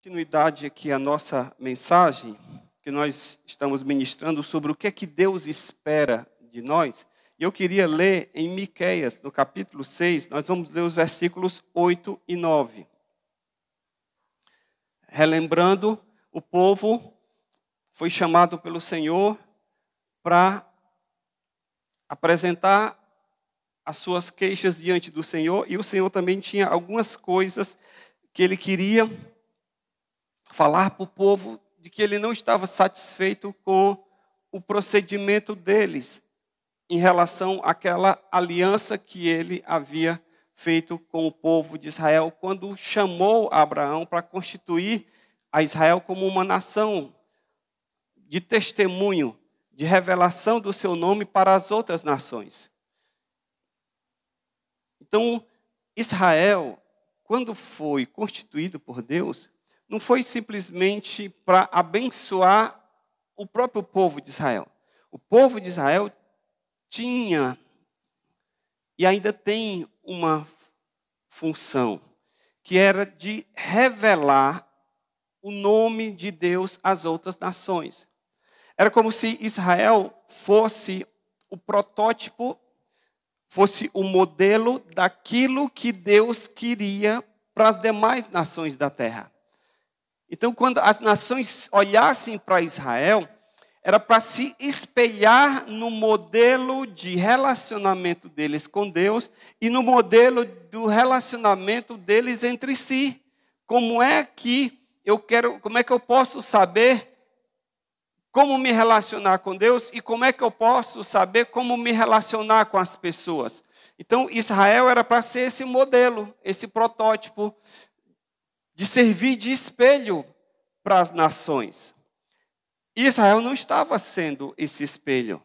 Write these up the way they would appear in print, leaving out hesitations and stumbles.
Continuidade aqui a nossa mensagem, que nós estamos ministrando sobre o que é que Deus espera de nós. E eu queria ler em Miqueias, no capítulo 6, nós vamos ler os versículos 8 e 9. Relembrando, o povo foi chamado pelo Senhor para apresentar as suas queixas diante do Senhor, e o Senhor também tinha algumas coisas que ele queria falar para o povo de que ele não estava satisfeito com o procedimento deles em relação àquela aliança que ele havia feito com o povo de Israel quando chamou Abraão para constituir a Israel como uma nação de testemunho, de revelação do seu nome para as outras nações. Então, Israel, quando foi constituído por Deus, não foi simplesmente para abençoar o próprio povo de Israel. O povo de Israel tinha e ainda tem uma função, que era de revelar o nome de Deus às outras nações. Era como se Israel fosse o protótipo, fosse o modelo daquilo que Deus queria para as demais nações da terra. Então, quando as nações olhassem para Israel, era para se espelhar no modelo de relacionamento deles com Deus e no modelo do relacionamento deles entre si. Como é que eu posso saber como me relacionar com Deus e como é que eu posso saber como me relacionar com as pessoas? Então, Israel era para ser esse modelo, esse protótipo, de servir de espelho para as nações. Israel não estava sendo esse espelho,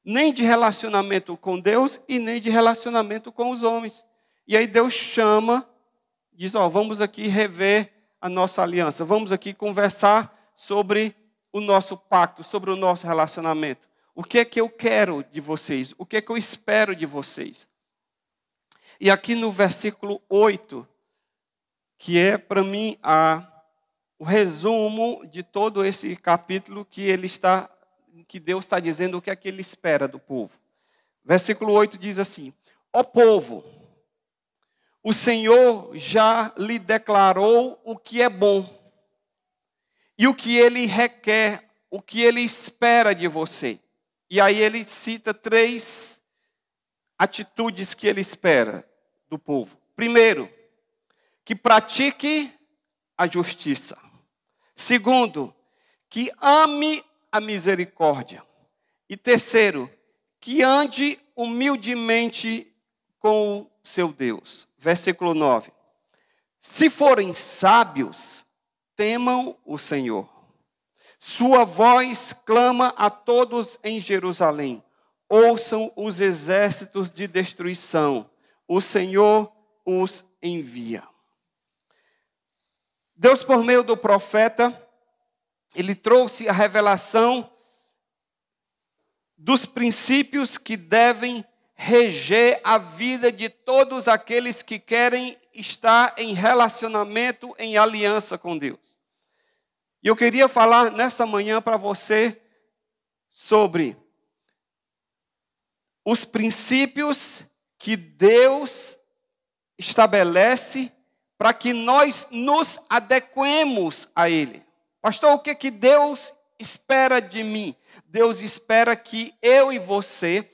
nem de relacionamento com Deus e nem de relacionamento com os homens. E aí Deus chama, diz, vamos aqui rever a nossa aliança, vamos aqui conversar sobre o nosso pacto, sobre o nosso relacionamento. O que é que eu quero de vocês? O que é que eu espero de vocês? E aqui no versículo 8, que é para mim o resumo de todo esse capítulo que Deus está dizendo o que é que ele espera do povo. Versículo 8 diz assim: ó povo, o Senhor já lhe declarou o que é bom e o que ele requer, o que ele espera de você. E aí ele cita 3 atitudes que ele espera do povo. Primeiro, que pratique a justiça. Segundo, que ame a misericórdia. E terceiro, que ande humildemente com o seu Deus. Versículo 9. Se forem sábios, temam o Senhor. Sua voz clama a todos em Jerusalém. Ouçam os exércitos de destruição. O Senhor os envia. Deus, por meio do profeta, ele trouxe a revelação dos princípios que devem reger a vida de todos aqueles que querem estar em relacionamento, em aliança com Deus. E eu queria falar nesta manhã para você sobre os princípios que Deus estabelece para que nós nos adequemos a Ele. Pastor, o que Deus espera de mim? Deus espera que eu e você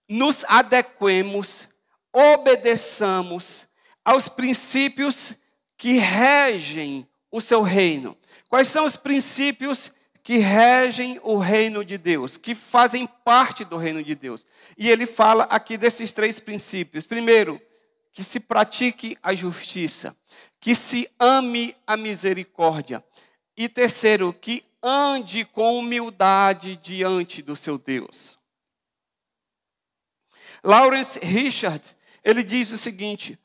nos adequemos, obedeçamos aos princípios que regem o seu reino. Quais são os princípios que regem o reino de Deus, que fazem parte do reino de Deus? E ele fala aqui desses 3 princípios. Primeiro, que se pratique a justiça, que se ame a misericórdia. E terceiro, que ande com humildade diante do seu Deus. Lawrence Richard, ele diz o seguinte: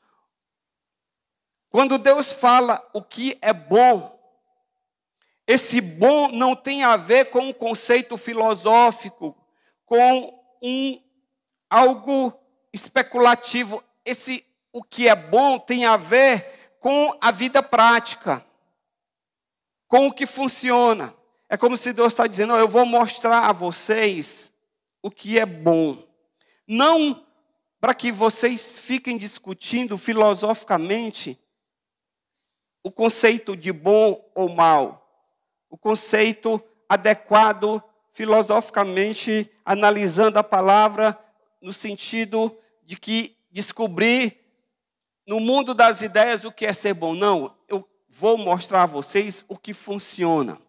quando Deus fala o que é bom, esse bom não tem a ver com um conceito filosófico, com algo especulativo. O que é bom tem a ver com a vida prática. com o que funciona. É como se Deus está dizendo, eu vou mostrar a vocês o que é bom. Não para que vocês fiquem discutindo filosoficamente o conceito de bom ou mal, o conceito adequado filosoficamente, analisando a palavra no sentido de que descobrir no mundo das ideias o que é ser bom. Não, eu vou mostrar a vocês o que funciona.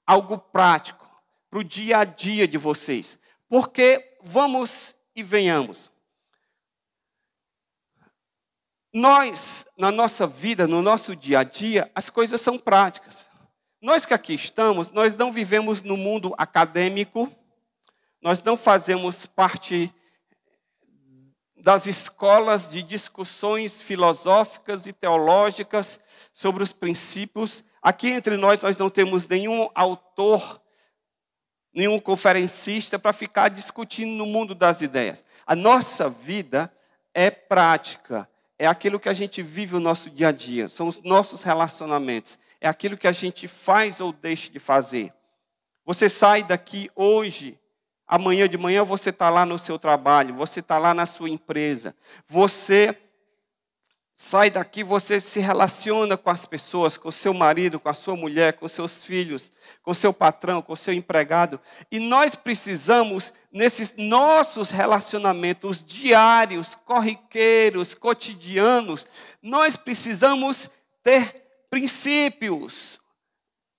Algo prático, para o dia a dia de vocês. Porque, vamos e venhamos, nós, na nossa vida, no nosso dia a dia, as coisas são práticas. Nós que aqui estamos, nós não vivemos no mundo acadêmico, nós não fazemos parte das escolas de discussões filosóficas e teológicas sobre os princípios. Aqui entre nós não temos nenhum autor, nenhum conferencista para ficar discutindo no mundo das ideias. A nossa vida é prática, é aquilo que a gente vive o nosso dia a dia, são os nossos relacionamentos, é aquilo que a gente faz ou deixa de fazer. Você sai daqui hoje, amanhã de manhã você está lá no seu trabalho, você está lá na sua empresa, você sai daqui, você se relaciona com as pessoas, com o seu marido, com a sua mulher, com seus filhos, com o seu patrão, com o seu empregado. E nós precisamos, nesses nossos relacionamentos diários, corriqueiros, cotidianos, nós precisamos ter princípios,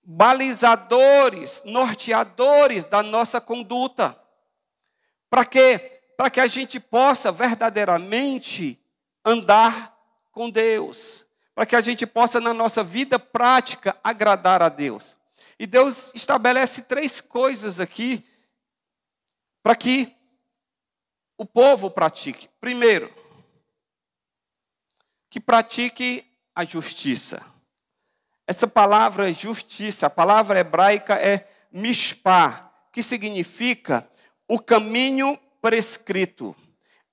balizadores, norteadores da nossa conduta. Para quê? Para que a gente possa verdadeiramente andar com Deus, para que a gente possa, na nossa vida prática, agradar a Deus. E Deus estabelece 3 coisas aqui para que o povo pratique. Primeiro, que pratique a justiça. Essa palavra justiça, a palavra hebraica é mishpah, que significa o caminho prescrito,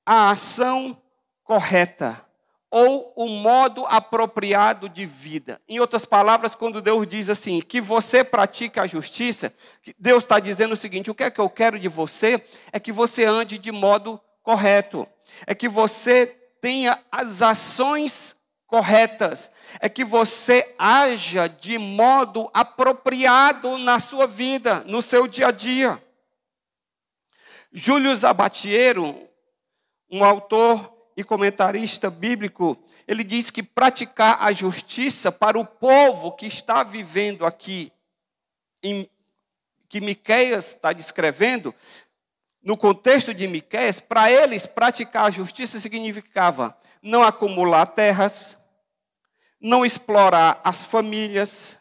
a ação correta, ou o modo apropriado de vida. Em outras palavras, quando Deus diz assim, que você pratique a justiça, Deus está dizendo o seguinte, o que é que eu quero de você é que você ande de modo correto, é que você tenha as ações corretas, é que você haja de modo apropriado na sua vida, no seu dia a dia. Júlio Zabatiero, um autor e comentarista bíblico, ele diz que praticar a justiça para o povo que está vivendo aqui, que Miqueias está descrevendo, no contexto de Miqueias, para eles praticar a justiça significava não acumular terras, não explorar as famílias,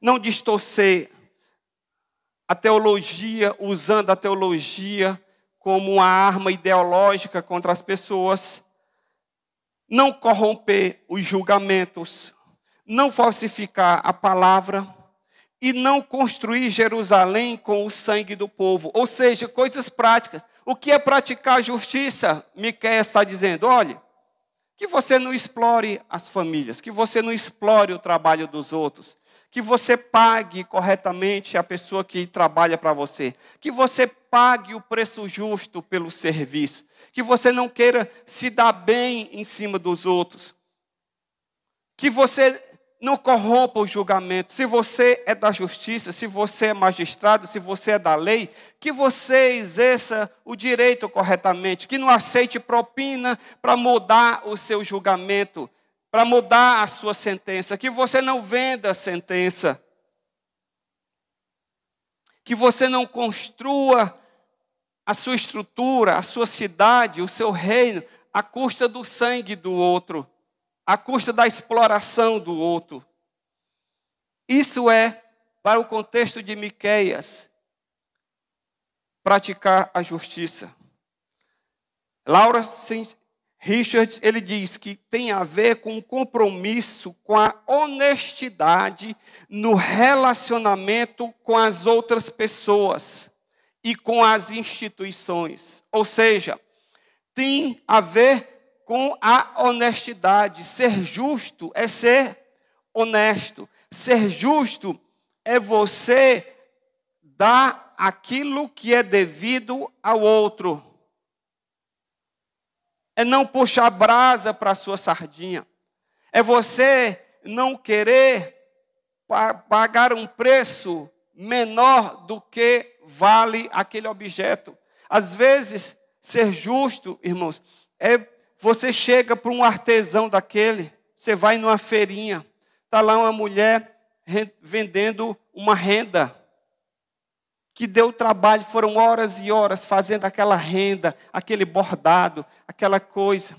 não distorcer a teologia, usando a teologia como uma arma ideológica contra as pessoas, não corromper os julgamentos, não falsificar a palavra e não construir Jerusalém com o sangue do povo. Ou seja, coisas práticas. O que é praticar a justiça? Miqueias está dizendo, olha, que você não explore as famílias, que você não explore o trabalho dos outros, que você pague corretamente a pessoa que trabalha para você, que você pague o preço justo pelo serviço, que você não queira se dar bem em cima dos outros, que você não corrompa o julgamento. Se você é da justiça, se você é magistrado, se você é da lei, que você exerça o direito corretamente, que não aceite propina para mudar o seu julgamento, para mudar a sua sentença, que você não venda a sentença, que você não construa a sua estrutura, a sua cidade, o seu reino, à custa do sangue do outro, à custa da exploração do outro. Isso é, para o contexto de Miqueias, praticar a justiça. Lawrence Richards, ele diz que tem a ver com um compromisso com a honestidade no relacionamento com as outras pessoas e com as instituições. Ou seja, tem a ver com a honestidade. Ser justo é ser honesto. Ser justo é você dar aquilo que é devido ao outro. É não puxar brasa para a sua sardinha. É você não querer pagar um preço menor do que vale aquele objeto. Às vezes, ser justo, irmãos, é você chega para um artesão daquele, você vai numa feirinha, está lá uma mulher vendendo uma renda, que deu trabalho, foram horas e horas fazendo aquela renda, aquele bordado, aquela coisa.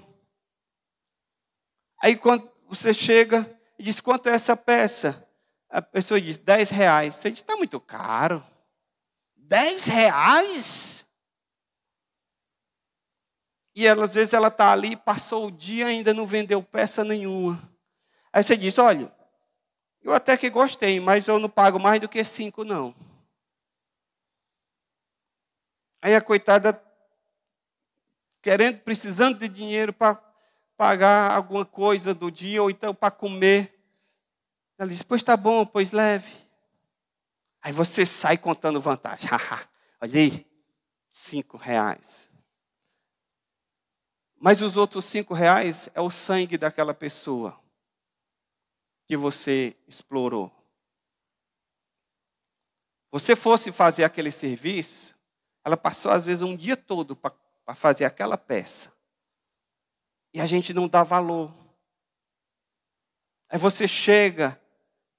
Aí quando você chega e diz, quanto é essa peça? A pessoa diz, R$10. Você diz, está muito caro. R$10? E ela, às vezes ela está ali, passou o dia e ainda não vendeu peça nenhuma. Aí você diz, olha, eu até que gostei, mas eu não pago mais do que 5, não. Aí a coitada, precisando de dinheiro para pagar alguma coisa do dia, ou então para comer. Ela diz, pois tá bom, pois leve. Aí você sai contando vantagem. Olha aí, R$5. Mas os outros R$5 é o sangue daquela pessoa que você explorou. Você fosse fazer aquele serviço, ela passou às vezes um dia todo para fazer aquela peça. E a gente não dá valor. Aí você chega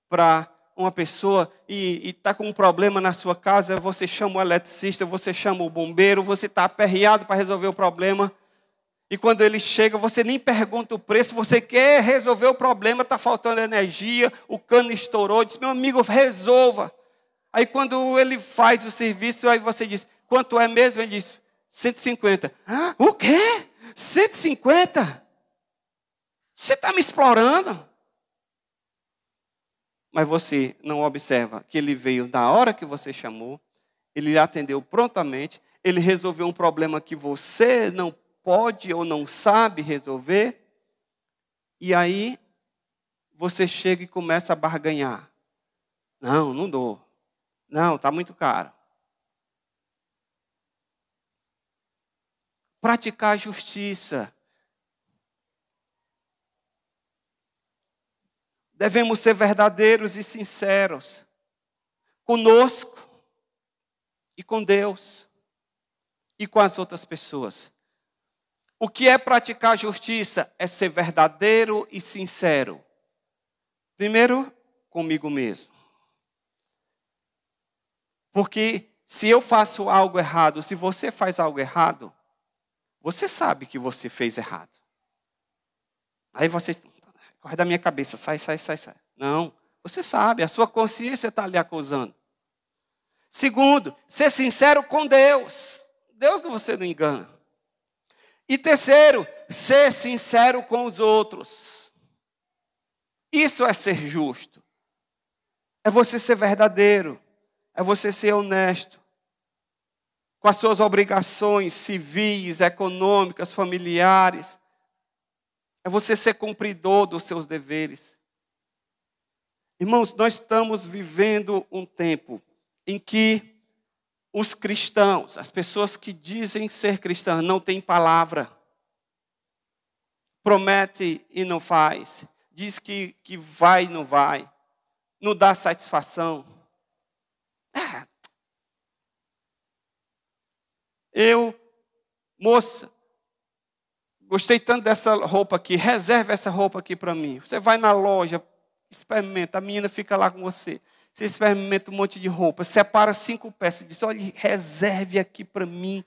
para uma pessoa e está com um problema na sua casa, você chama o eletricista, você chama o bombeiro, você está aperreado para resolver o problema. E quando ele chega, você nem pergunta o preço, você quer resolver o problema, está faltando energia, o cano estourou, diz, meu amigo, resolva. Aí quando ele faz o serviço, aí você diz, quanto é mesmo? Ele diz, 150. O quê? 150? Você está me explorando? Mas você não observa que ele veio na hora que você chamou, ele atendeu prontamente, ele resolveu um problema que você não pode ou não sabe resolver, e aí você chega e começa a barganhar. Não, não dou. Não, está muito caro. Praticar a justiça. Devemos ser verdadeiros e sinceros conosco e com Deus e com as outras pessoas. O que é praticar a justiça? É ser verdadeiro e sincero. Primeiro, comigo mesmo. Porque se eu faço algo errado, se você faz algo errado, você sabe que você fez errado. Aí você, corre da minha cabeça, sai. Não, você sabe, a sua consciência está lhe acusando. Segundo, ser sincero com Deus. Deus você não engana. E terceiro, ser sincero com os outros. Isso é ser justo. É você ser verdadeiro. É você ser honesto com as suas obrigações civis, econômicas, familiares. É você ser cumpridor dos seus deveres. Irmãos, nós estamos vivendo um tempo em que os cristãos, as pessoas que dizem ser cristãs, não têm palavra. Promete e não faz. Diz que vai e não vai. Não dá satisfação. Moça, gostei tanto dessa roupa aqui, reserva essa roupa aqui para mim. Você vai na loja, experimenta, a menina fica lá com você. Você experimenta um monte de roupa, separa 5 peças, diz, olha, reserve aqui para mim,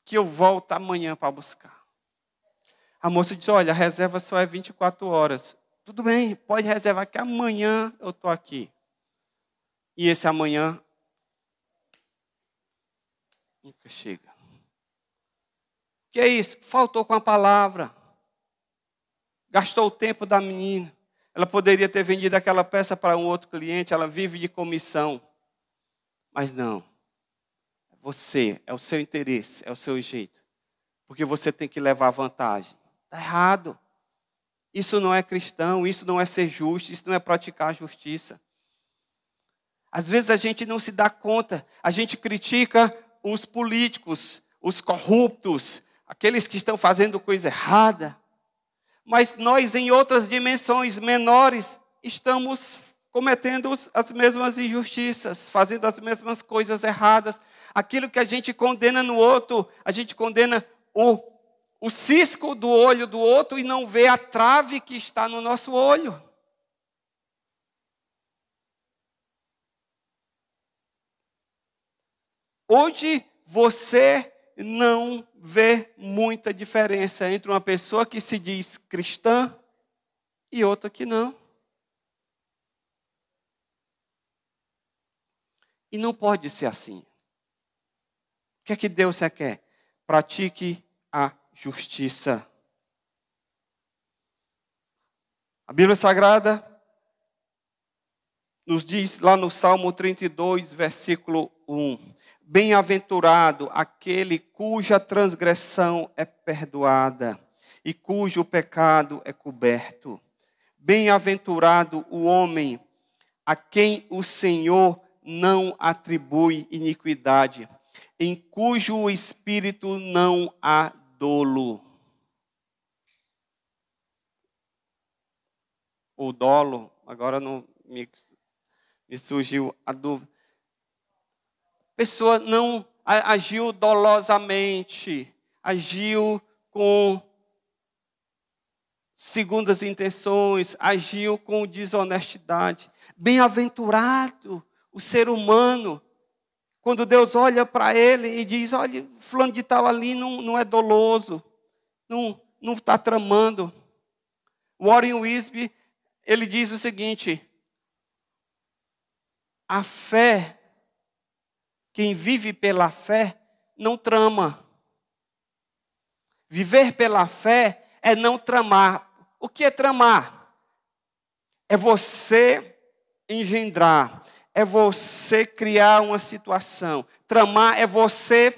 que eu volto amanhã para buscar. A moça diz, olha, a reserva só é 24 horas. Tudo bem, pode reservar que amanhã eu estou aqui. E esse amanhã nunca chega. O que é isso? Faltou com a palavra. Gastou o tempo da menina. Ela poderia ter vendido aquela peça para um outro cliente, ela vive de comissão. Mas não. Você, é o seu interesse, é o seu jeito. Porque você tem que levar vantagem. Está errado. Isso não é cristão, isso não é ser justo, isso não é praticar a justiça. Às vezes a gente não se dá conta, a gente critica os políticos, os corruptos, aqueles que estão fazendo coisa errada. Mas nós, em outras dimensões menores, estamos cometendo as mesmas injustiças, fazendo as mesmas coisas erradas. Aquilo que a gente condena no outro, a gente condena o cisco do olho do outro e não vê a trave que está no nosso olho. Hoje você não vê muita diferença entre uma pessoa que se diz cristã e outra que não. E não pode ser assim. O que é que Deus quer? Pratique a justiça. A Bíblia Sagrada nos diz lá no Salmo 32, versículo 1. Bem-aventurado aquele cuja transgressão é perdoada e cujo pecado é coberto. Bem-aventurado o homem a quem o Senhor não atribui iniquidade, em cujo espírito não há dolo. Ou dolo, agora não me surgiu a dúvida. A pessoa não agiu dolosamente, agiu com segundas intenções, agiu com desonestidade. Bem-aventurado o ser humano, quando Deus olha para ele e diz, olha, fulano de tal ali não é doloso, não está tramando. Warren Wiersbe, ele diz o seguinte, a fé, quem vive pela fé, não trama. Viver pela fé é não tramar. O que é tramar? É você engendrar, é você criar uma situação. Tramar é você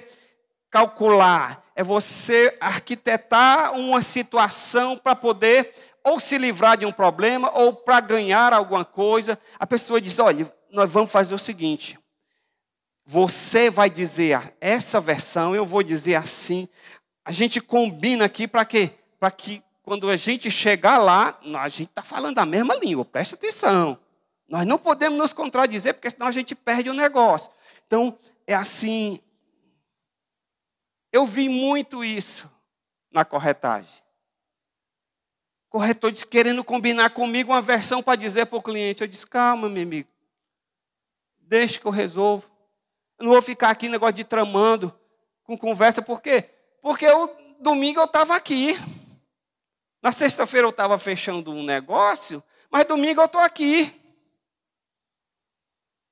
calcular, é você arquitetar uma situação para poder ou se livrar de um problema ou para ganhar alguma coisa. A pessoa diz, olha, nós vamos fazer o seguinte, você vai dizer essa versão, eu vou dizer assim. A gente combina aqui para quê? Para que quando a gente chegar lá, a gente está falando a mesma língua, presta atenção. Nós não podemos nos contradizer, porque senão a gente perde o negócio. Então, é assim. Eu vi muito isso na corretagem. Corretor disse, querendo combinar comigo uma versão para dizer para o cliente. Eu disse, calma, meu amigo. Deixa que eu resolvo. Eu não vou ficar aqui negócio de tramando, com conversa. Por quê? Porque domingo eu estava aqui. Na sexta-feira eu estava fechando um negócio, mas domingo eu estou aqui.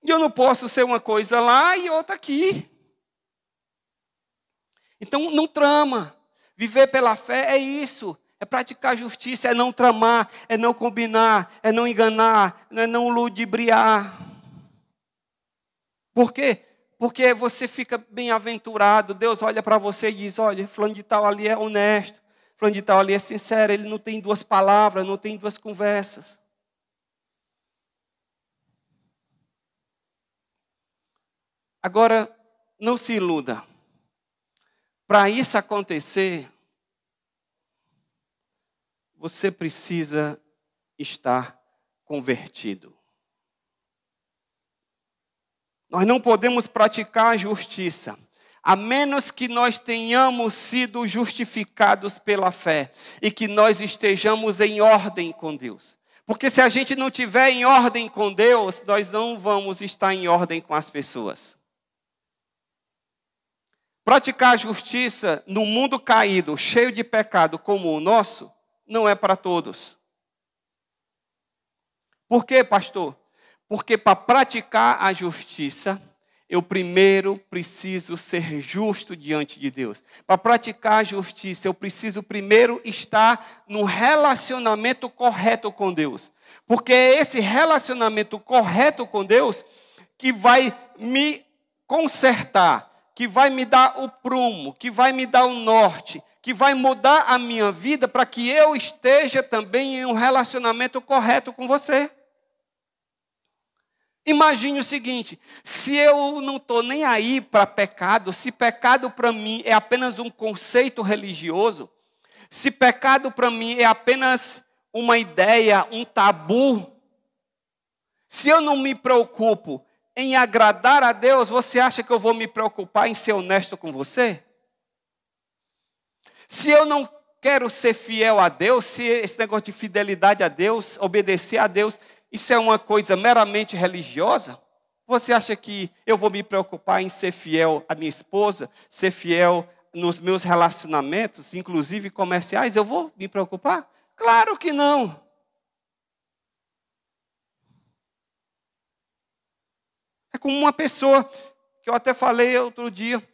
E eu não posso ser uma coisa lá e outra aqui. Então, não trama. Viver pela fé é isso. É praticar justiça, é não tramar, é não combinar, é não enganar, é não ludibriar. Por quê? Porque você fica bem-aventurado. Deus olha para você e diz, olha, fulano de tal ali é honesto. Fulano de tal ali é sincero. Ele não tem duas palavras, não tem duas conversas. Agora, não se iluda. Para isso acontecer, você precisa estar convertido. Nós não podemos praticar a justiça, a menos que nós tenhamos sido justificados pela fé e que nós estejamos em ordem com Deus. Porque se a gente não estiver em ordem com Deus, nós não vamos estar em ordem com as pessoas. Praticar a justiça no mundo caído, cheio de pecado como o nosso, não é para todos. Por quê, pastor? Porque para praticar a justiça, eu primeiro preciso ser justo diante de Deus. Para praticar a justiça, eu preciso primeiro estar num relacionamento correto com Deus. Porque é esse relacionamento correto com Deus que vai me consertar, que vai me dar o prumo, que vai me dar o norte, que vai mudar a minha vida para que eu esteja também em um relacionamento correto com você. Imagine o seguinte: se eu não estou nem aí para pecado, se pecado para mim é apenas um conceito religioso, se pecado para mim é apenas uma ideia, um tabu, se eu não me preocupo em agradar a Deus, você acha que eu vou me preocupar em ser honesto com você? Se eu não quero ser fiel a Deus, se esse negócio de fidelidade a Deus, obedecer a Deus, isso é uma coisa meramente religiosa, você acha que eu vou me preocupar em ser fiel à minha esposa, ser fiel nos meus relacionamentos, inclusive comerciais? Eu vou me preocupar? Claro que não. É como uma pessoa, que eu até falei outro dia,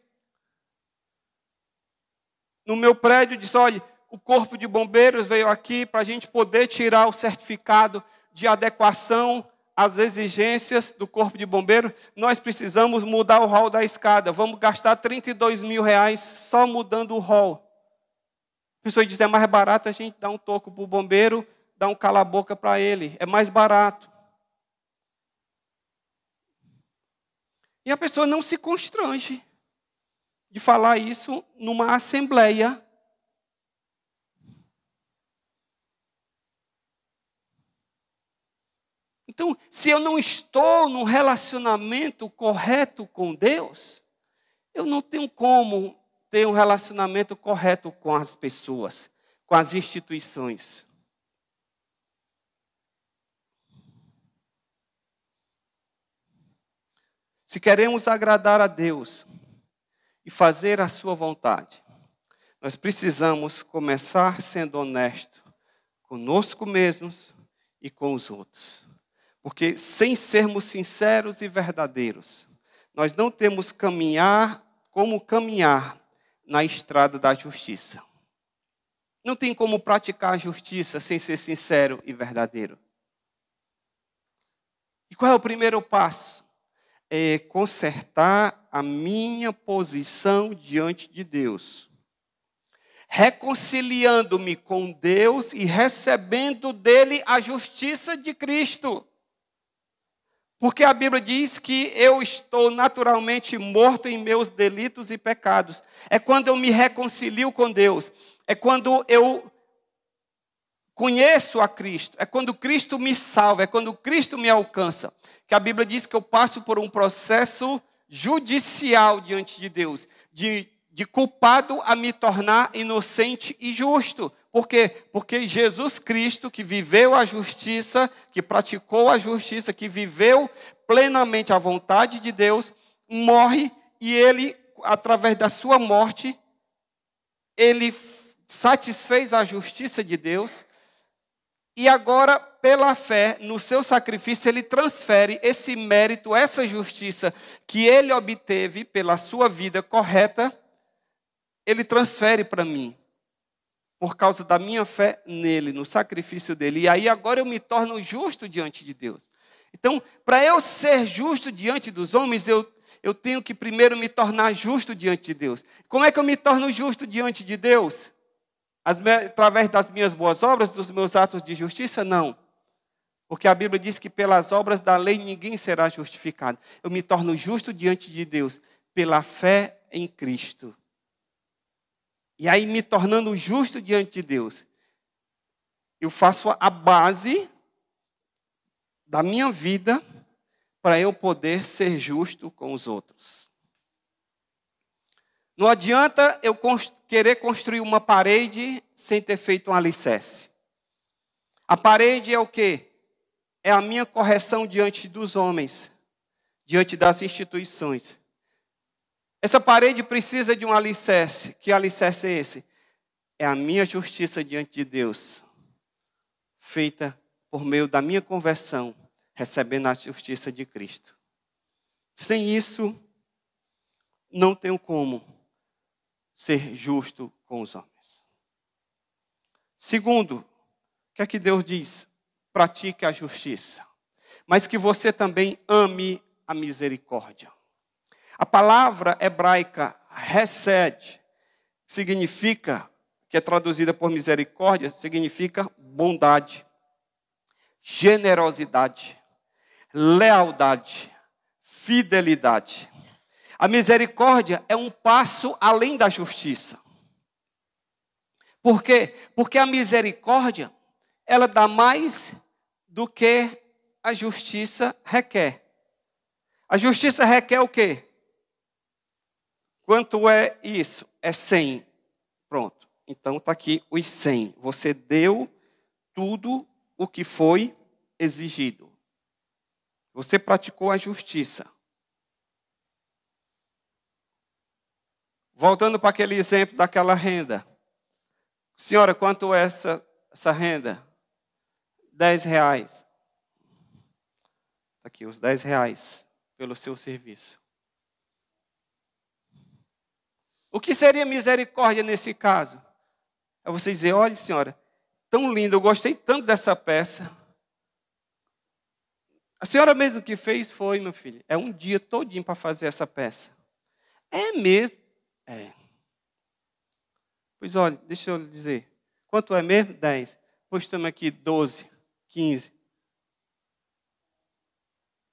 no meu prédio, disse: olha, o corpo de bombeiros veio aqui para a gente poder tirar o certificado de adequação às exigências do corpo de bombeiro. Nós precisamos mudar o hall da escada. Vamos gastar R$32 mil só mudando o hall. A pessoa diz: é mais barato a gente dar um toco para o bombeiro, dar um cala-boca para ele. É mais barato. E a pessoa não se constrange de falar isso numa assembleia. Então, se eu não estou num relacionamento correto com Deus, eu não tenho como ter um relacionamento correto com as pessoas, com as instituições. Se queremos agradar a Deus e fazer a sua vontade, nós precisamos começar sendo honestos conosco mesmos e com os outros. Porque sem sermos sinceros e verdadeiros, nós não temos como caminhar na estrada da justiça. Não tem como praticar a justiça sem ser sincero e verdadeiro. E qual é o primeiro passo? É consertar a minha posição diante de Deus, reconciliando-me com Deus e recebendo dele a justiça de Cristo. Porque a Bíblia diz que eu estou naturalmente morto em meus delitos e pecados. É quando eu me reconcilio com Deus. É quando eu conheço a Cristo. É quando Cristo me salva. É quando Cristo me alcança. Que a Bíblia diz que eu passo por um processo judicial diante de Deus. De culpado a me tornar inocente e justo. Por quê? Porque Jesus Cristo, que viveu a justiça, que praticou a justiça, que viveu plenamente a vontade de Deus, morre e ele, através da sua morte, ele satisfez a justiça de Deus e agora, pela fé, no seu sacrifício, ele transfere esse mérito, essa justiça que ele obteve pela sua vida correta, ele transfere para mim. Por causa da minha fé nele, no sacrifício dele. E aí agora eu me torno justo diante de Deus. Então, para eu ser justo diante dos homens, eu tenho que primeiro me tornar justo diante de Deus. Como é que eu me torno justo diante de Deus? Através das minhas boas obras, dos meus atos de justiça? Não. Porque a Bíblia diz que pelas obras da lei ninguém será justificado. Eu me torno justo diante de Deus pela fé em Cristo. E aí, me tornando justo diante de Deus, eu faço a base da minha vida para eu poder ser justo com os outros. Não adianta eu querer construir uma parede sem ter feito um alicerce. A parede é o quê? É a minha correção diante dos homens, diante das instituições. Essa parede precisa de um alicerce. Que alicerce é esse? É a minha justiça diante de Deus, feita por meio da minha conversão, recebendo a justiça de Cristo. Sem isso, não tenho como ser justo com os homens. Segundo, o que é que Deus diz? Pratique a justiça, mas que você também ame a misericórdia. A palavra hebraica hesed significa, que é traduzida por misericórdia, significa bondade, generosidade, lealdade, fidelidade. A misericórdia é um passo além da justiça. Por quê? Porque a misericórdia, ela dá mais do que a justiça requer. A justiça requer o quê? Quanto é isso? É 100. Pronto. Então está aqui os 100. Você deu tudo o que foi exigido. Você praticou a justiça. Voltando para aquele exemplo daquela renda. Senhora, quanto é essa renda? 10 reais. Está aqui, os 10 reais pelo seu serviço. O que seria misericórdia nesse caso? É você dizer, olha senhora, tão lindo, eu gostei tanto dessa peça. A senhora mesmo que fez foi, meu filho. É um dia todinho para fazer essa peça. É mesmo? É. Pois olha, deixa eu lhe dizer. Quanto é mesmo? 10. Pois estamos aqui 12, 15.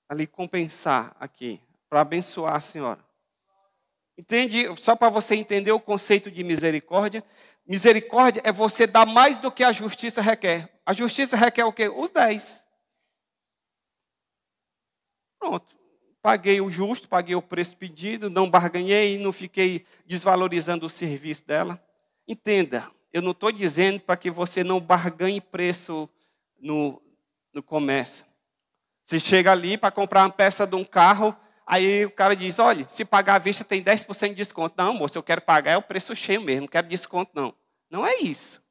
Ali compensar aqui, para abençoar a senhora. Entende? Só para você entender o conceito de misericórdia. Misericórdia é você dar mais do que a justiça requer. A justiça requer o quê? Os 10. Pronto. Paguei o justo, paguei o preço pedido, não barganhei, não fiquei desvalorizando o serviço dela. Entenda, eu não estou dizendo para que você não barganhe preço no comércio. Você chega ali para comprar uma peça de um carro, aí o cara diz, olha, se pagar à vista tem 10% de desconto. Não, moço, eu quero pagar é o preço cheio mesmo, não quero desconto não. Não é isso.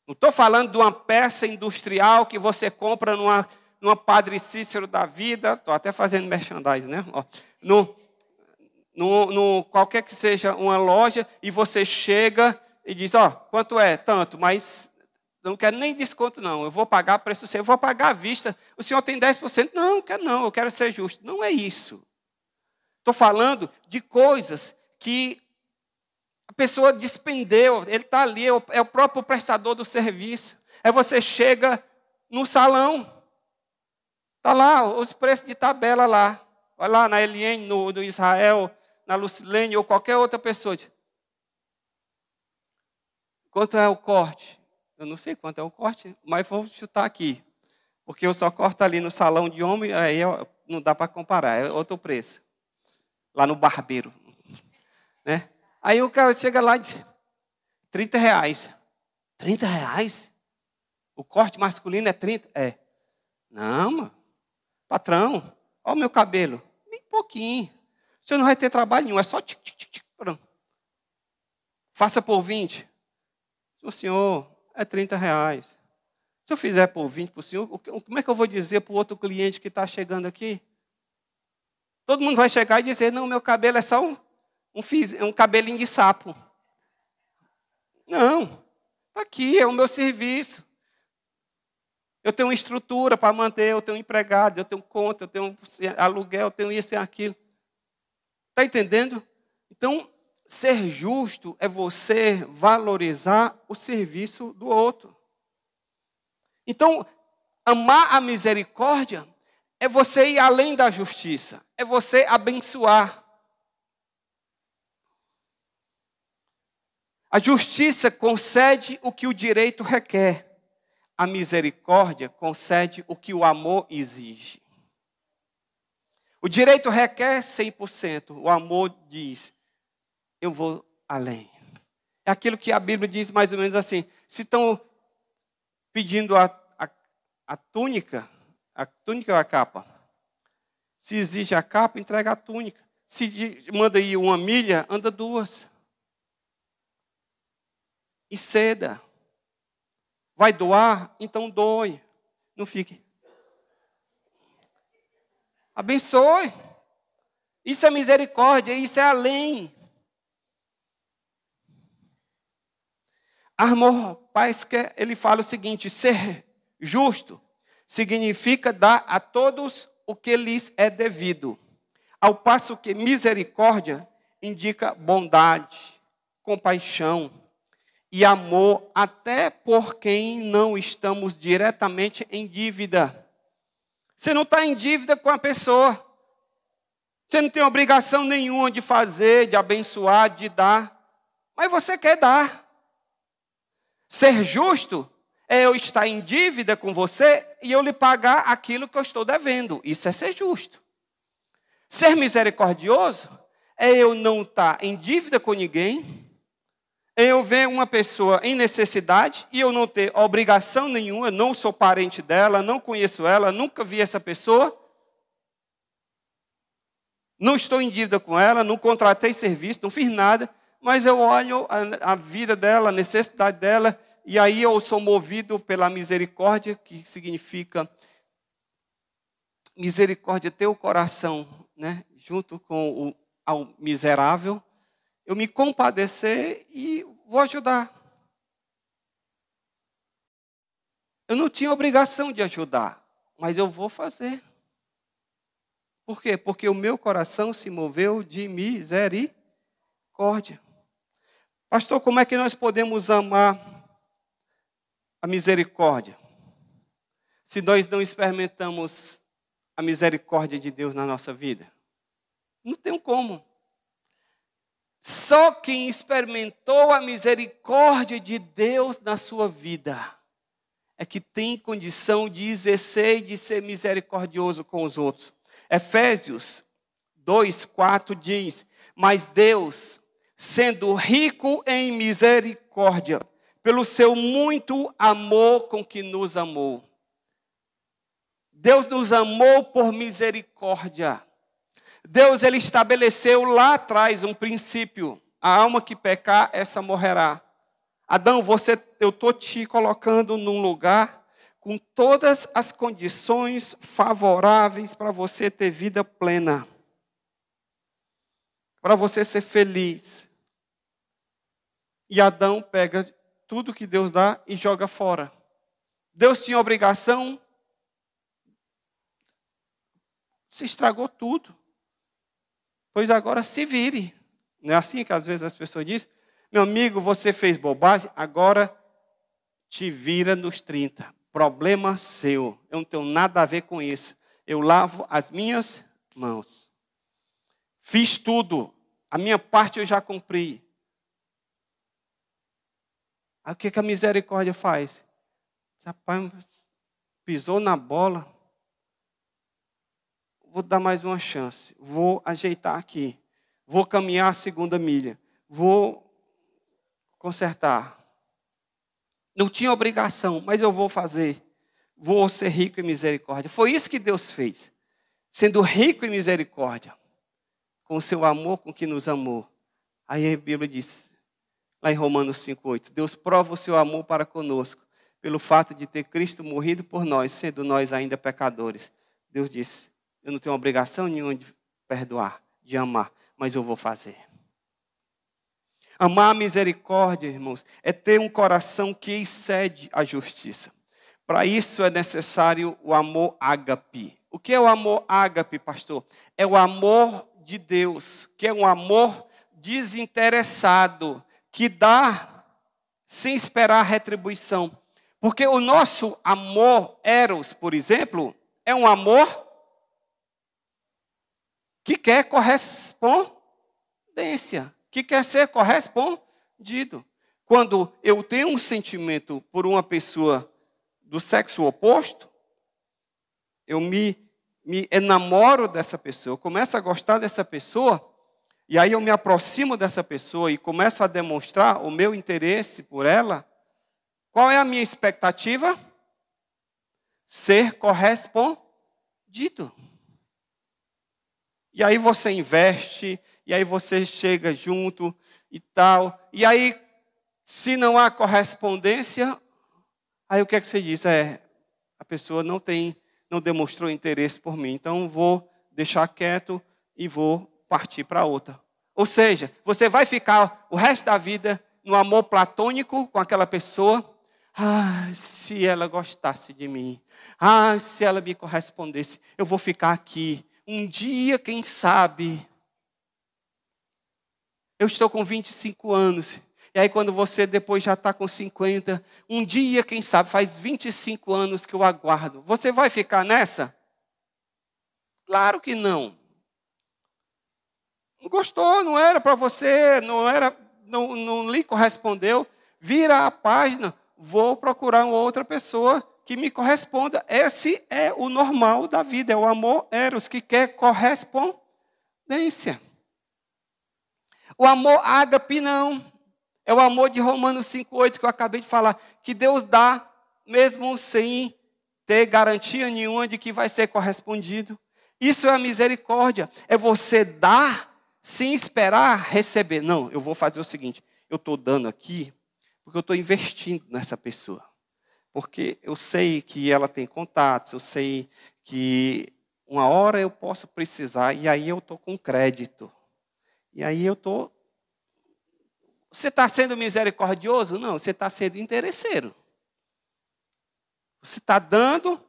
Não estou falando de uma peça industrial que você compra numa Padre Cícero da vida, estou até fazendo merchandising, né? Ó, qualquer que seja uma loja, e você chega e diz, ó, quanto é? Tanto, mas eu não quero nem desconto não, eu vou pagar preço seu, eu vou pagar à vista, o senhor tem 10%? Não, eu quero ser justo. Não é isso. Estou falando de coisas que a pessoa despendeu, ele está ali, é o próprio prestador do serviço. Aí você chega no salão, está lá os preços de tabela lá. Vai lá na Eliane, no Israel, na Lucilene ou qualquer outra pessoa. Quanto é o corte? Eu não sei quanto é o corte, mas vou chutar aqui. Porque eu só corto ali no salão de homem, aí não dá para comparar, é outro preço. Lá no barbeiro. Né? Aí o cara chega lá e diz, 30 reais. 30 reais? O corte masculino é 30? É. Não, mano. Patrão, olha o meu cabelo. Bem pouquinho. O senhor não vai ter trabalho nenhum, é só tic, tic, tic, tic. Faça por 20. O senhor, é 30 reais. Se eu fizer por 20 para o senhor, como é que eu vou dizer para o outro cliente que está chegando aqui? Todo mundo vai chegar e dizer, não, meu cabelo é só um cabelinho de sapo. Não, está aqui, é o meu serviço. Eu tenho uma estrutura para manter, eu tenho um empregado, eu tenho conta, eu tenho aluguel, eu tenho isso e aquilo. Está entendendo? Então, ser justo é você valorizar o serviço do outro. Então, amar a misericórdia é você ir além da justiça, é você abençoar. A justiça concede o que o direito requer. A misericórdia concede o que o amor exige. O direito requer 100%. O amor diz, eu vou além. É aquilo que a Bíblia diz mais ou menos assim. Se estão pedindo a túnica ou a capa? Se exige a capa, entrega a túnica. Se manda ir 1 milha, anda 2. E ceda. Vai doar? Então doe. Não fique. Abençoe. Isso é misericórdia, isso é além. Armor Paischer, ele fala o seguinte, ser justo significa dar a todos o que lhes é devido. Ao passo que misericórdia indica bondade, compaixão e amor até por quem não estamos diretamente em dívida. Você não está em dívida com a pessoa. Você não tem obrigação nenhuma de fazer, de abençoar, de dar. Mas você quer dar. Ser justo é eu estar em dívida com você e eu lhe pagar aquilo que eu estou devendo. Isso é ser justo. Ser misericordioso é eu não estar em dívida com ninguém, é eu ver uma pessoa em necessidade e eu não ter obrigação nenhuma, eu não sou parente dela, não conheço ela, nunca vi essa pessoa, não estou em dívida com ela, não contratei serviço, não fiz nada, mas eu olho a vida dela, a necessidade dela, e aí eu sou movido pela misericórdia, que significa misericórdia, ter o coração, né, junto com ao miserável, eu me compadecer e vou ajudar. Eu não tinha obrigação de ajudar, mas eu vou fazer. Por quê? Porque o meu coração se moveu de misericórdia. Pastor, como é que nós podemos amar a misericórdia se nós não experimentamos a misericórdia de Deus na nossa vida? Não tem como. Só quem experimentou a misericórdia de Deus na sua vida é que tem condição de exercer e de ser misericordioso com os outros. Efésios 2:4 diz: mas Deus, sendo rico em misericórdia, pelo seu muito amor com que nos amou. Deus nos amou por misericórdia. Deus, ele estabeleceu lá atrás um princípio. A alma que pecar, essa morrerá. Adão, eu estou te colocando num lugar com todas as condições favoráveis para você ter vida plena. Para você ser feliz. E Adão pega tudo que Deus dá e joga fora. Deus tinha obrigação. Se estragou tudo. Pois agora se vire. Não é assim que às vezes as pessoas dizem? Meu amigo, você fez bobagem, agora te vira nos 30. Problema seu. Eu não tenho nada a ver com isso. Eu lavo as minhas mãos. Fiz tudo. A minha parte eu já cumpri. Aí o que a misericórdia faz? Rapaz, pisou na bola. Vou dar mais uma chance. Vou ajeitar aqui. Vou caminhar a segunda milha. Vou consertar. Não tinha obrigação, mas eu vou fazer. Vou ser rico em misericórdia. Foi isso que Deus fez. Sendo rico em misericórdia. Com o seu amor com que nos amou. Aí a Bíblia diz, lá em Romanos 5:8, Deus prova o seu amor para conosco, pelo fato de ter Cristo morrido por nós, sendo nós ainda pecadores. Deus disse, eu não tenho obrigação nenhuma de perdoar, de amar, mas eu vou fazer. Amar a misericórdia, irmãos, é ter um coração que excede a justiça. Para isso é necessário o amor ágape. O que é o amor ágape, pastor? É o amor de Deus, que é um amor desinteressado, que dá sem esperar retribuição. Porque o nosso amor, eros, por exemplo, é um amor que quer correspondência, que quer ser correspondido. Quando eu tenho um sentimento por uma pessoa do sexo oposto, eu me enamoro dessa pessoa, eu começo a gostar dessa pessoa, e aí eu me aproximo dessa pessoa e começo a demonstrar o meu interesse por ela. Qual é a minha expectativa? Ser correspondido. E aí você investe, e aí você chega junto e tal. E aí, se não há correspondência, aí o que é que você diz? A pessoa não demonstrou interesse por mim, então vou deixar quieto e vou partir para outra. Ou seja, você vai ficar o resto da vida no amor platônico com aquela pessoa. Se ela gostasse de mim. Se ela me correspondesse, eu vou ficar aqui. um dia, quem sabe, eu estou com 25 anos, e aí quando você depois já está com 50, um dia, quem sabe, faz 25 anos que eu aguardo. Você vai ficar nessa? Claro que não. Não gostou, não era para você, não lhe correspondeu. Vira a página, vou procurar uma outra pessoa que me corresponda. Esse é o normal da vida, é o amor eros, que quer correspondência. O amor ágape não. É o amor de Romanos 5,8 que eu acabei de falar, que Deus dá mesmo sem ter garantia nenhuma de que vai ser correspondido. Isso é a misericórdia, é você dar sem esperar receber. Não, eu vou fazer o seguinte, eu estou dando aqui porque eu estou investindo nessa pessoa. Porque eu sei que ela tem contatos, eu sei que uma hora eu posso precisar, e aí eu estou com crédito. E aí eu estou... Você está sendo misericordioso? Não, você está sendo interesseiro. Você está dando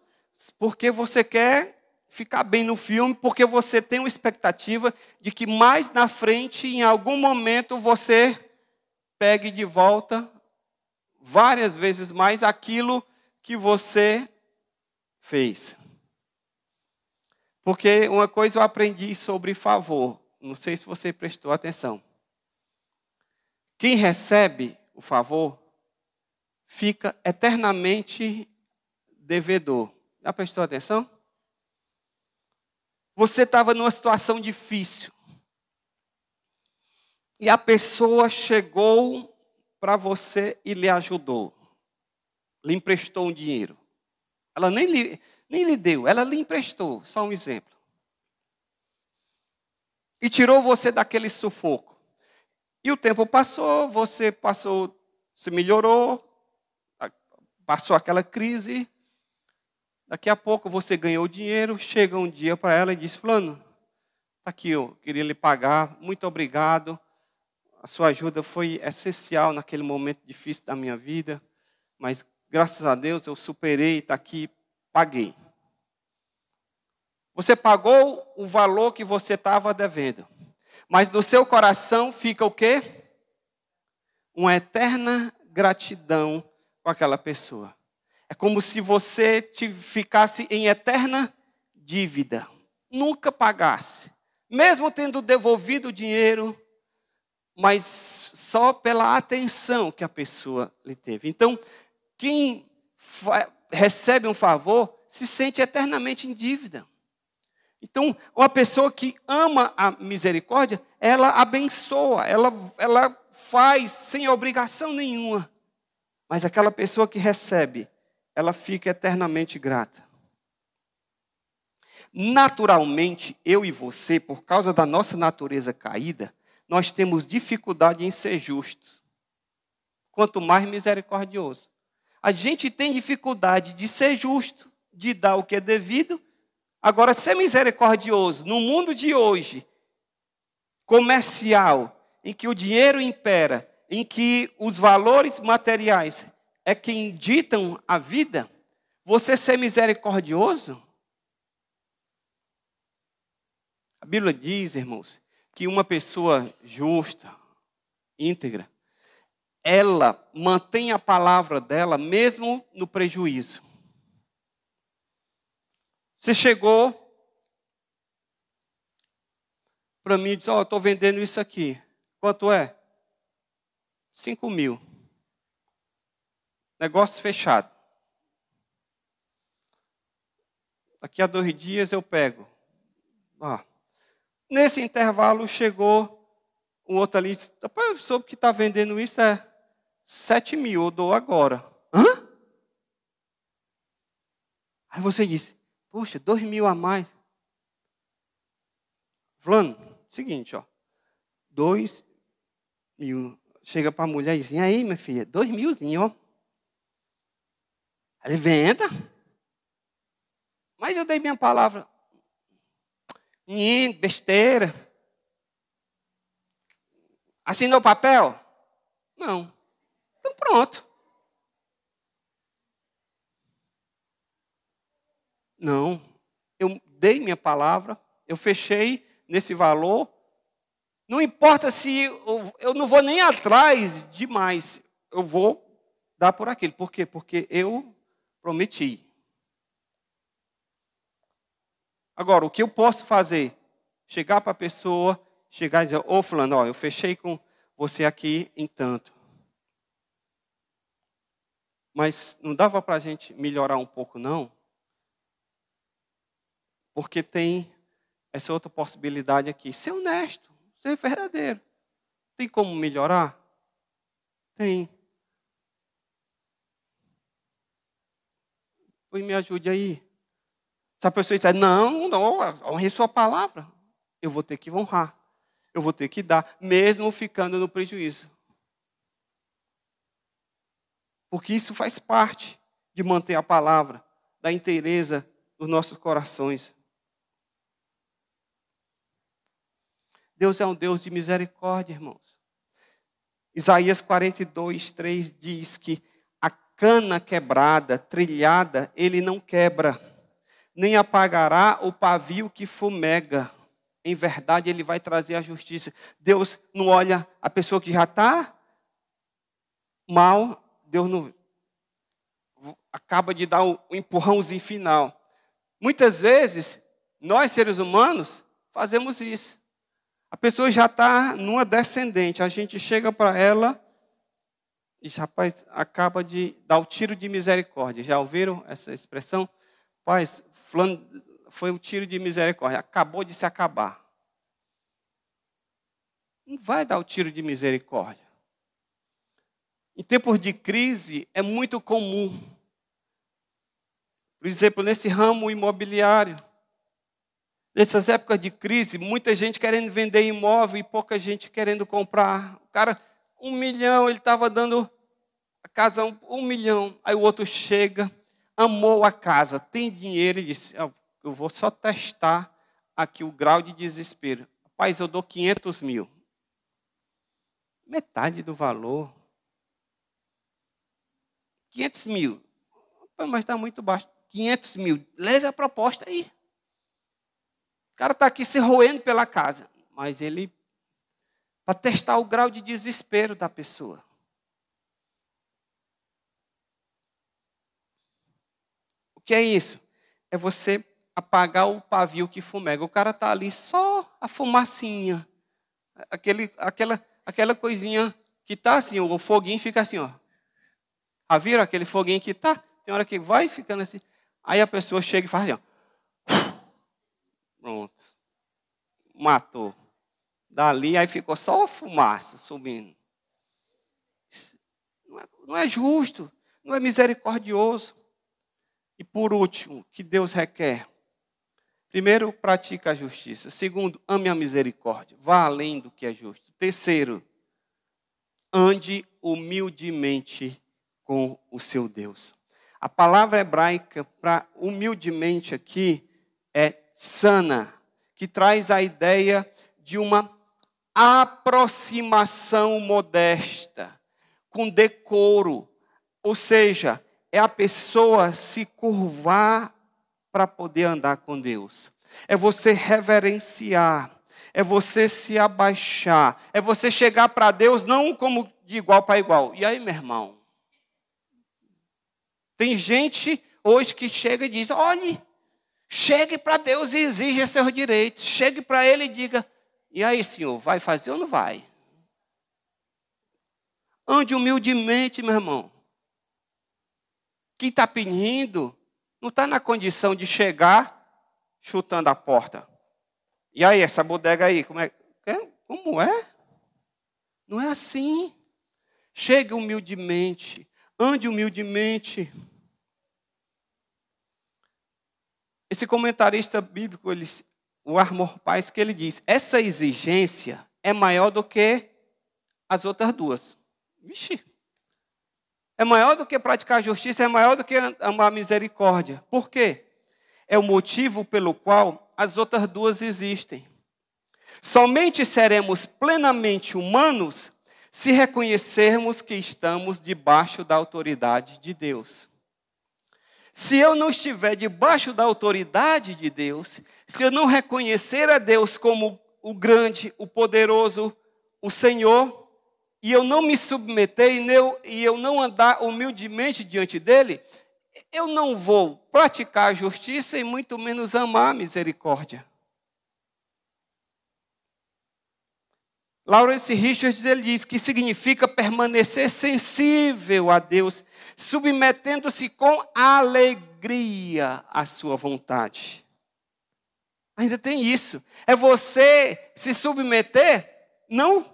porque você quer ficar bem no filme, porque você tem uma expectativa de que mais na frente, em algum momento, você pegue de volta várias vezes mais aquilo que você fez. Porque uma coisa eu aprendi sobre favor, não sei se você prestou atenção. Quem recebe o favor fica eternamente devedor. Já prestou atenção? Você estava numa situação difícil. E a pessoa chegou para você e lhe ajudou. Lhe emprestou um dinheiro. Ela nem lhe deu, ela lhe emprestou. Só um exemplo. E tirou você daquele sufoco. E o tempo passou, você melhorou, passou aquela crise. Daqui a pouco você ganhou dinheiro, chega um dia para ela e diz, fulano, está aqui, eu queria lhe pagar, muito obrigado. A sua ajuda foi essencial naquele momento difícil da minha vida, mas graças a Deus eu superei, está aqui, paguei. Você pagou o valor que você estava devendo, mas no seu coração fica o quê? Uma eterna gratidão com aquela pessoa. É como se você ficasse em eterna dívida, nunca pagasse, mesmo tendo devolvido o dinheiro, mas só pela atenção que a pessoa lhe teve. Então, quem recebe um favor se sente eternamente em dívida. Então, uma pessoa que ama a misericórdia, ela abençoa, ela faz sem obrigação nenhuma. Mas aquela pessoa que recebe, ela fica eternamente grata. Naturalmente, eu e você, por causa da nossa natureza caída, nós temos dificuldade em ser justos. Quanto mais misericordioso. A gente tem dificuldade de ser justo, de dar o que é devido. Agora, ser misericordioso no mundo de hoje, comercial, em que o dinheiro impera, em que os valores materiais é quem ditam a vida, você ser misericordioso? A Bíblia diz, irmãos, que uma pessoa justa, íntegra, ela mantém a palavra dela mesmo no prejuízo. Você chegou para mim e disse, eu estou vendendo isso aqui. Quanto é? 5.000. Negócio fechado. Daqui a 2 dias eu pego. Nesse intervalo chegou um outro ali e disse, rapaz, eu soube que está vendendo isso, 7.000, eu dou agora. Hã? Aí você disse, poxa, 2.000 a mais. Fulano, seguinte, 2.000. Chega para a mulher e diz, e aí, minha filha, 2.000, ó. Ele venda. Mas eu dei minha palavra. Menino, besteira. Assinou o papel? Não. Então pronto. Não. Eu dei minha palavra, eu fechei nesse valor. Não importa se eu não vou nem atrás de mais, eu vou dar por aquilo. Por quê? Porque eu prometi. Agora, o que eu posso fazer? Chegar para a pessoa, chegar e dizer, ô fulano, ó, eu fechei com você aqui em tanto. Mas não dava para a gente melhorar um pouco, não? Porque tem essa outra possibilidade aqui. Ser honesto, ser verdadeiro. Tem como melhorar? Tem. Pois me ajude aí. Se a pessoa disser, não, honre sua palavra, eu vou ter que honrar. Eu vou ter que dar, mesmo ficando no prejuízo. Porque isso faz parte de manter a palavra, da inteireza dos nossos corações. Deus é um Deus de misericórdia, irmãos. Isaías 42:3 diz que a cana quebrada, trilhada, ele não quebra, nem apagará o pavio que fumega. Em verdade, ele vai trazer a justiça. Deus não olha a pessoa que já está mal, Deus não acaba de dar o empurrãozinho final. Muitas vezes, nós seres humanos fazemos isso. A pessoa já está numa descendente, a gente chega para ela e diz, rapaz, acaba de dar o tiro de misericórdia. Já ouviram essa expressão? Rapaz, fulano foi o tiro de misericórdia, acabou de se acabar. Não vai dar o tiro de misericórdia. Em tempos de crise, é muito comum. Por exemplo, nesse ramo imobiliário, nessas épocas de crise, muita gente querendo vender imóvel e pouca gente querendo comprar. O cara, 1 milhão, ele estava dando a casa 1 milhão. Aí o outro chega, amou a casa, tem dinheiro e disse, eu vou só testar aqui o grau de desespero. Rapaz, eu dou 500 mil. Metade do valor. 500 mil. Mas está muito baixo. 500 mil. Leve a proposta aí. O cara está aqui se roendo pela casa. Mas ele, para testar o grau de desespero da pessoa. O que é isso? É você apagar o pavio que fumega. O cara está ali só a fumacinha. Aquela coisinha que está assim, o foguinho fica assim, ó. Já viram aquele foguinho que está? Tem hora que vai ficando assim. Aí a pessoa chega e faz assim, ó. Pronto. Matou. Dali, aí ficou só a fumaça subindo. Não é justo, não é misericordioso. E por último, que Deus requer? Primeiro, pratique a justiça. Segundo, ame a misericórdia. Vá além do que é justo. Terceiro, ande humildemente com o seu Deus. A palavra hebraica para humildemente aqui é sana, que traz a ideia de uma aproximação modesta, com decoro. Ou seja, é a pessoa se curvar para poder andar com Deus. É você reverenciar, é você se abaixar, é você chegar para Deus não como de igual para igual. E aí, meu irmão? Tem gente hoje que chega e diz, olhe, chegue para Deus e exija seus direitos. Chegue para Ele e diga, e aí, senhor, vai fazer ou não vai? Ande humildemente, meu irmão. Quem está pedindo não está na condição de chegar chutando a porta. E aí, essa bodega aí, como é? Como é? Não é assim. Chegue humildemente, ande humildemente. Esse comentarista bíblico, o Armor Paz, que ele diz, essa exigência é maior do que as outras duas. Vixe! É maior do que praticar a justiça, é maior do que amar a misericórdia. Por quê? É o motivo pelo qual as outras duas existem. Somente seremos plenamente humanos se reconhecermos que estamos debaixo da autoridade de Deus. Se eu não estiver debaixo da autoridade de Deus, se eu não reconhecer a Deus como o grande, o poderoso, o Senhor, e eu não me submeter e eu não andar humildemente diante dele, eu não vou praticar a justiça e muito menos amar a misericórdia. Lawrence Richards, ele diz que significa permanecer sensível a Deus, submetendo-se com alegria à sua vontade. Ainda tem isso. É você se submeter, não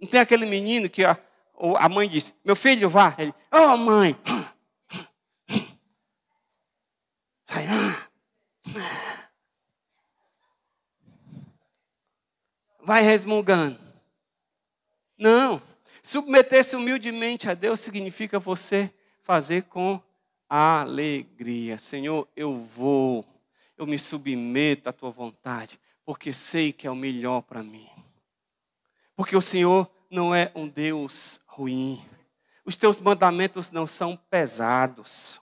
tem aquele menino que a mãe diz, meu filho, vá. Ele, mãe. Sai, vai resmungando. Não. Submeter-se humildemente a Deus significa você fazer com alegria. Senhor, eu me submeto à tua vontade, porque sei que é o melhor para mim. Porque o Senhor não é um Deus ruim. Os teus mandamentos não são pesados.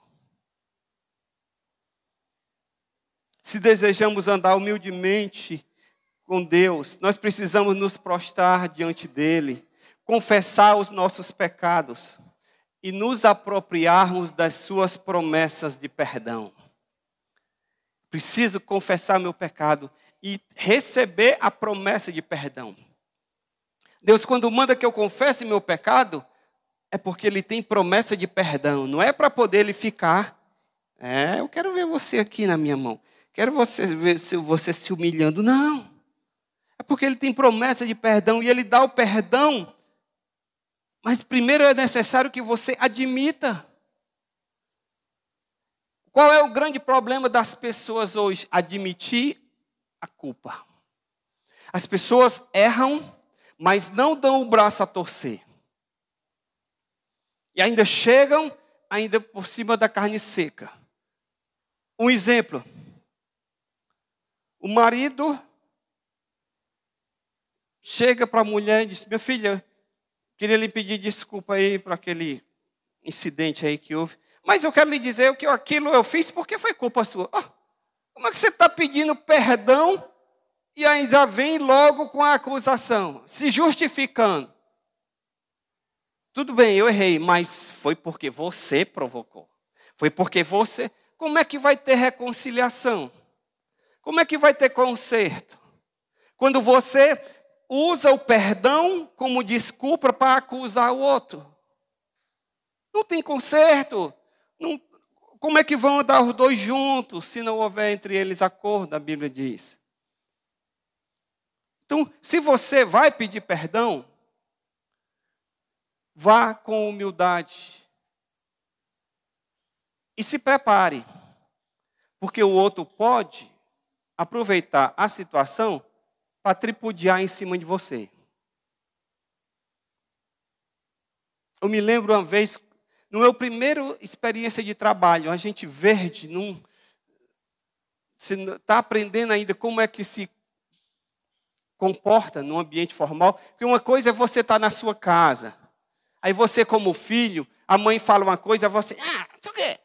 Se desejamos andar humildemente com Deus, nós precisamos nos prostrar diante dele, confessar os nossos pecados e nos apropriarmos das suas promessas de perdão. Preciso confessar meu pecado e receber a promessa de perdão. Deus, quando manda que eu confesse meu pecado, é porque ele tem promessa de perdão. Não é para poder ele ficar. Eu quero ver você aqui na minha mão. Quero ver você se humilhando. Não. É porque ele tem promessa de perdão e ele dá o perdão. Mas primeiro é necessário que você admita. Qual é o grande problema das pessoas hoje? Admitir a culpa. As pessoas erram, mas não dão o braço a torcer. E ainda chegam, ainda por cima da carne seca. Um exemplo. O marido chega para a mulher e diz, minha filha, queria lhe pedir desculpa aí por aquele incidente aí que houve. Mas eu quero lhe dizer que aquilo eu fiz porque foi culpa sua. Como é que você está pedindo perdão e ainda vem logo com a acusação, se justificando? Tudo bem, eu errei, mas foi porque você provocou. Foi porque você... Como é que vai ter reconciliação? Como é que vai ter conserto? Quando você usa o perdão como desculpa para acusar o outro. Não tem conserto. Não, como é que vão andar os dois juntos se não houver entre eles acordo, a Bíblia diz. Então, se você vai pedir perdão, vá com humildade. E se prepare, porque o outro pode aproveitar a situação para tripudiar em cima de você. Eu me lembro uma vez, no meu primeiro experiência de trabalho, a gente verde, está aprendendo ainda como é que se comporta no ambiente formal. Porque uma coisa é você estar na sua casa. Aí você, como filho, a mãe fala uma coisa, você... não sei o quê.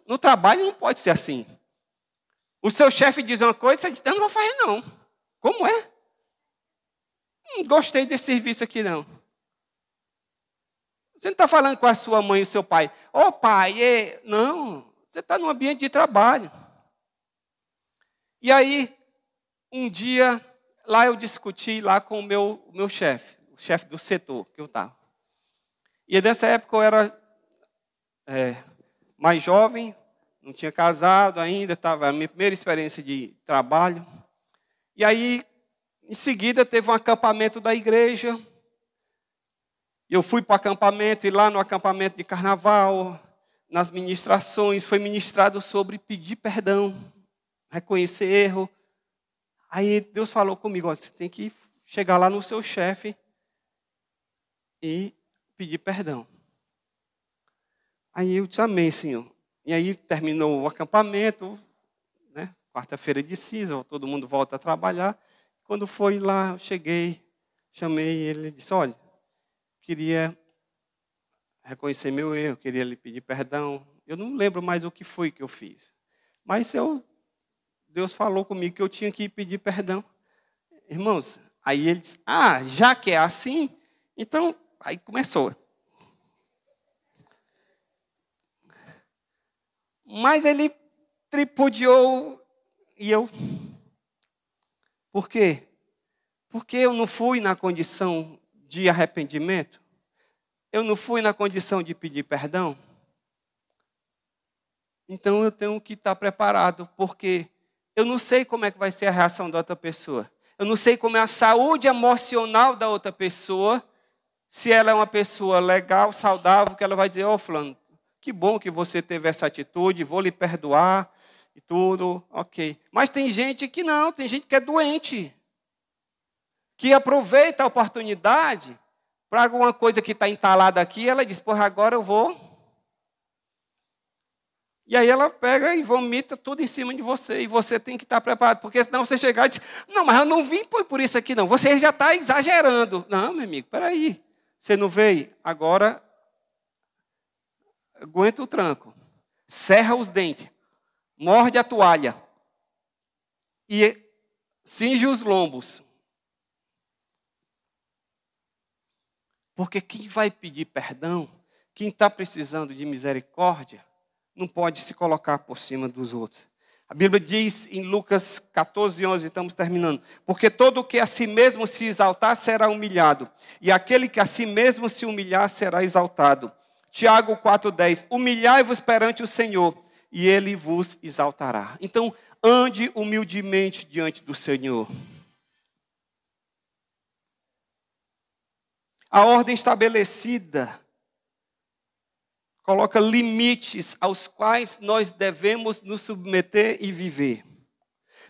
No trabalho não pode ser assim. O seu chefe diz uma coisa, você diz, eu não vou fazer não. Como é? Não gostei desse serviço aqui não. Você não está falando com a sua mãe e o seu pai. Pai, não. Você está no ambiente de trabalho. E aí, um dia, lá eu discuti lá com o meu chefe, o chefe do setor que eu estava. E nessa época eu era mais jovem, não tinha casado ainda, estava a minha primeira experiência de trabalho. E aí, em seguida, teve um acampamento da igreja. Eu fui para o acampamento, e lá no acampamento de carnaval, nas ministrações, foi ministrado sobre pedir perdão, reconhecer erro. Aí Deus falou comigo, você tem que chegar lá no seu chefe e pedir perdão. Aí eu disse, amém, Senhor. E aí terminou o acampamento, né? Quarta-feira de cinza, todo mundo volta a trabalhar. Quando foi lá, eu cheguei, chamei ele e disse, olha, queria reconhecer meu erro, queria lhe pedir perdão. Eu não lembro mais o que foi que eu fiz. Mas Deus falou comigo que eu tinha que pedir perdão. Irmãos, aí ele disse, já que é assim, então, aí começou. Mas ele tripudiou e eu... Por quê? Porque eu não fui na condição de arrependimento. Eu não fui na condição de pedir perdão. Então eu tenho que estar preparado, porque eu não sei como é que vai ser a reação da outra pessoa. Eu não sei como é a saúde emocional da outra pessoa. Se ela é uma pessoa legal, saudável, que ela vai dizer, fulano, que bom que você teve essa atitude, vou lhe perdoar e tudo, ok. Mas tem gente que não, tem gente que é doente, que aproveita a oportunidade para alguma coisa que está entalada aqui, ela diz, porra, agora eu vou. E aí ela pega e vomita tudo em cima de você. E você tem que estar preparado, porque senão você chegar e diz, não, mas eu não vim por isso aqui não. Você já está exagerando. Não, meu amigo, peraí. Você não veio? Agora, aguenta o tranco. Cerra os dentes. Morde a toalha. E cinge os lombos. Porque quem vai pedir perdão, quem está precisando de misericórdia, não pode se colocar por cima dos outros. A Bíblia diz em Lucas 14:11, estamos terminando. Porque todo o que a si mesmo se exaltar será humilhado, e aquele que a si mesmo se humilhar será exaltado. Tiago 4:10, humilhai-vos perante o Senhor, e Ele vos exaltará. Então, ande humildemente diante do Senhor. A ordem estabelecida coloca limites aos quais nós devemos nos submeter e viver.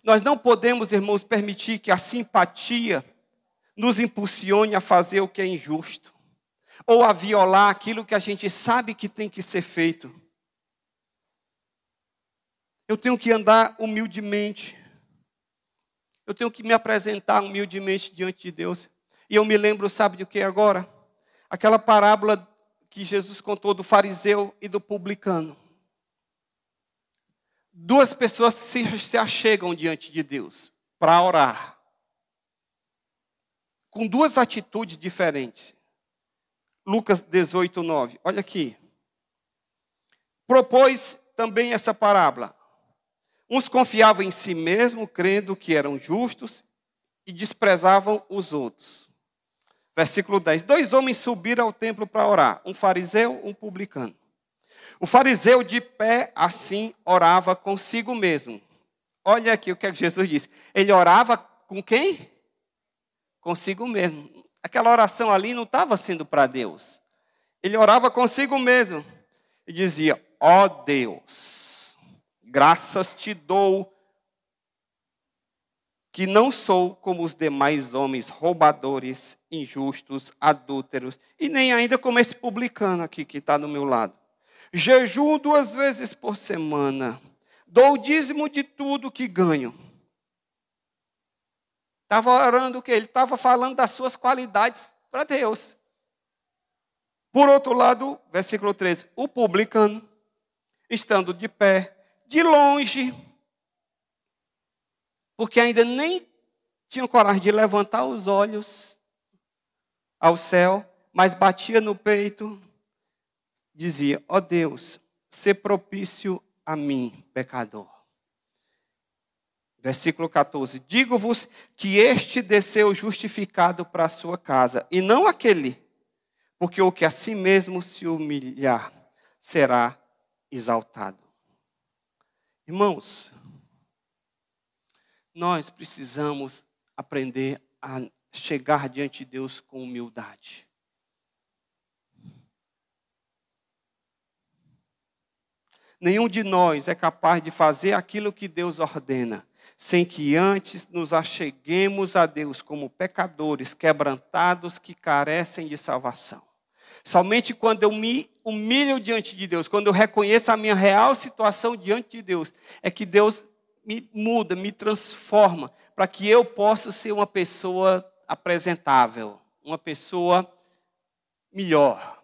Nós não podemos, irmãos, permitir que a simpatia nos impulsione a fazer o que é injusto, ou a violar aquilo que a gente sabe que tem que ser feito. Eu tenho que andar humildemente. Eu tenho que me apresentar humildemente diante de Deus. E eu me lembro, sabe de que agora? Aquela parábola que Jesus contou do fariseu e do publicano. Duas pessoas se achegam diante de Deus para orar, com duas atitudes diferentes. Lucas 18:9, olha aqui. Propôs também essa parábola. Uns confiavam em si mesmos, crendo que eram justos, e desprezavam os outros. Versículo 10. 2 homens subiram ao templo para orar, um fariseu, um publicano. O fariseu de pé, assim, orava consigo mesmo. Olha aqui o que Jesus disse. Ele orava com quem? Consigo mesmo. Aquela oração ali não estava sendo para Deus. Ele orava consigo mesmo. E dizia, ó Deus, graças te dou, que não sou como os demais homens roubadores, injustos, adúlteros, e nem ainda como esse publicano aqui que está do meu lado. Jejuo 2 vezes por semana, dou o dízimo de tudo que ganho. Estava orando o quê? Ele estava falando das suas qualidades para Deus. Por outro lado, versículo 13, o publicano, estando de pé, de longe, porque ainda nem tinha coragem de levantar os olhos ao céu, mas batia no peito, dizia, ó Deus, sê propício a mim, pecador. Versículo 14, digo-vos que este desceu justificado para a sua casa, e não aquele, porque o que a si mesmo se humilhar será exaltado. Irmãos, nós precisamos aprender a chegar diante de Deus com humildade. Nenhum de nós é capaz de fazer aquilo que Deus ordena, sem que antes nos acheguemos a Deus como pecadores, quebrantados, que carecem de salvação. Somente quando eu me humilho diante de Deus, quando eu reconheço a minha real situação diante de Deus, é que Deus me muda, me transforma, para que eu possa ser uma pessoa apresentável, uma pessoa melhor.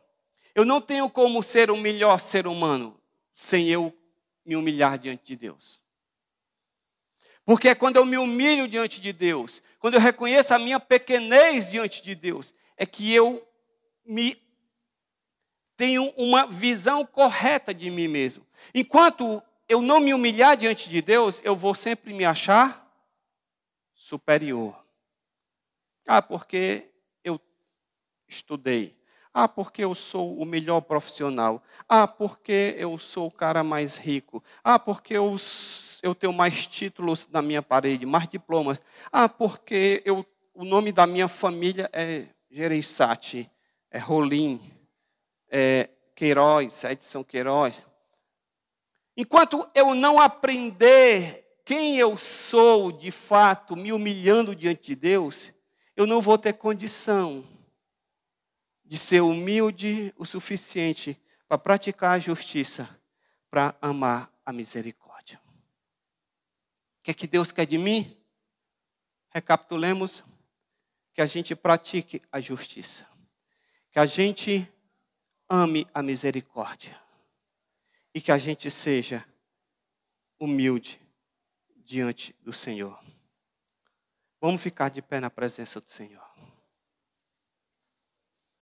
Eu não tenho como ser o melhor ser humano. sem eu me humilhar diante de Deus. Porque é quando eu me humilho diante de Deus, quando eu reconheço a minha pequenez diante de Deus, é que eu tenho uma visão correta de mim mesmo. Enquanto eu não me humilhar diante de Deus, eu vou sempre me achar superior. Porque eu estudei. Porque eu sou o melhor profissional. Porque eu sou o cara mais rico. Porque eu tenho mais títulos na minha parede, mais diplomas. Porque o nome da minha família é Gereissati, é Rolim, é Queiroz, Edson Queiroz. Enquanto eu não aprender quem eu sou de fato, me humilhando diante de Deus, eu não vou ter condição de ser humilde o suficiente para praticar a justiça, para amar a misericórdia. O que é que Deus quer de mim? Recapitulemos, que a gente pratique a justiça, que a gente ame a misericórdia e que a gente seja humilde diante do Senhor. Vamos ficar de pé na presença do Senhor.